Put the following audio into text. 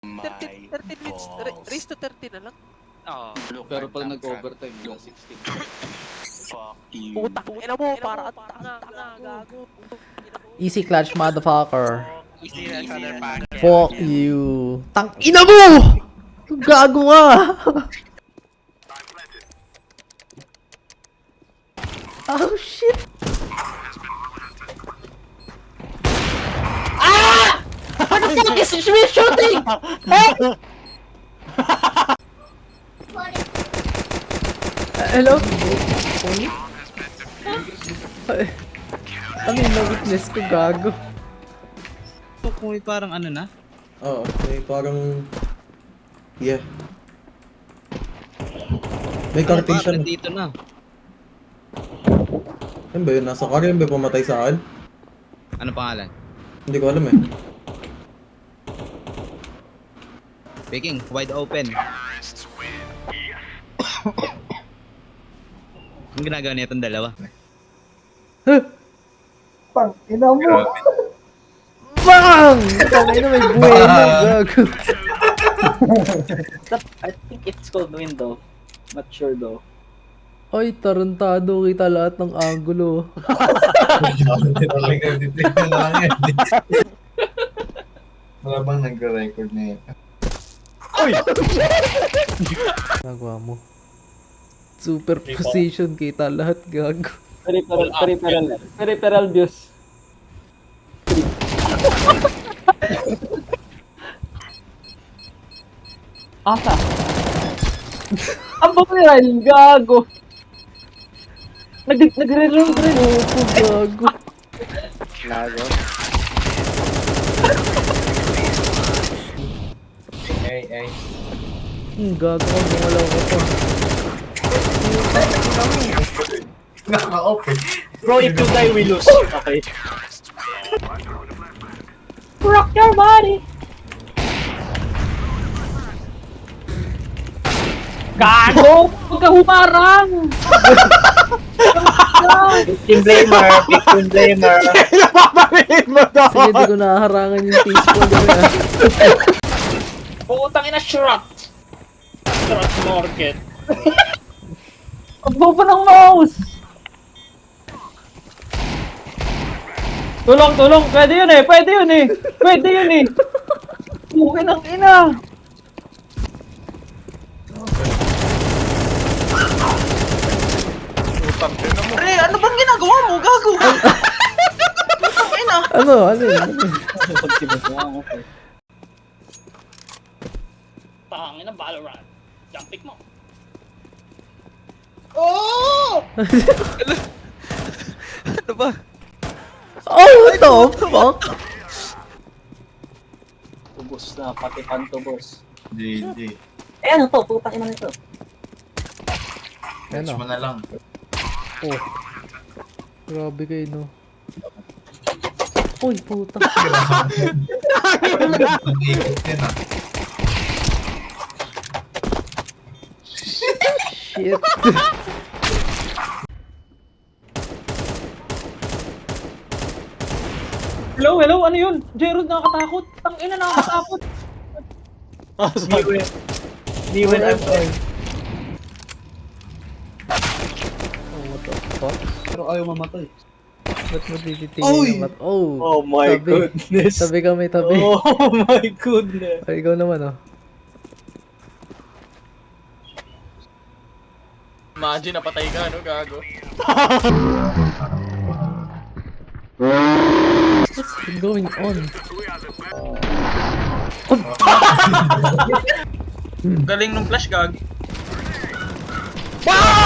13 minutes, race to 30 na lang. Oo. Pero pag nag-overtime, 16. Fuck you. Putang ina mo, para at tanga, gago. Easy clutch, motherfucker. Easy na shoulder pack. Fuck you. Tang ina mo! Gago ka! Oh shit! Ah! What the fuck is she shooting? Hello? Ano yung na-witness ko, gago? Kung may parang ano na? Oo, may parang... Yeah. May cartation. Dito na. Yan ba yun? Nasa car yun ba pumatay sa akin? Ano pangalan? Hindi ko alam eh. Speaking, wide open. Ang ginagawa niya itong dalawa. Bang! Tangay na may buwelo, gago. I think it's called window. Not sure though. Ay, tarantado kita lahat ng angulo. Wala bang nagre-record na yun? Nagawa mo. Superposition kita lahat, gago. Peripheral views. Asa? Ang viral, gago. Nagre-reload rin. Opo, gago. Gago. Ay. Gago ka, bumalaw ka pa. Naka-off eh. Bro, if you die, we lose. Okay. Rock your body. Gago! Huwag ka humarang! Victim blamer! Victim blamer! Sige, di ko naharangan yung peaceful na. Putang ina, shot! Shot market. Ang bobo ng mouse! Tulong! Pwede yun eh! Pwede yun eh! Bukin ang ina! Pre, ano bang ginagawa mo? Gago! Putang ina! Ano yun? Tangin na Valorant. Jump pick mo. Ano ba? Oh, what the fuck? Tubos na, pati pantubos. GG. Eh ano to? Putang ina nito. Catch mo na lang. Oh. Grabe kayo, no? Uy, puta. Nag-ikot yan ah. Shit. Hello, ano yun? Jerod nakakatakot. Tang ina nakakatakot. Niwen, I'm sorry. Oh, what the fuck? Pero ayaw mamatay. Ba't mo tititingin naman? Oh, Oh my goodness. Tabi kami, tabi. Oh my goodness. Ay, ikaw naman, oh. Imagine, napatay ka, no? Gago. What's going on? Galing nung flash, gag.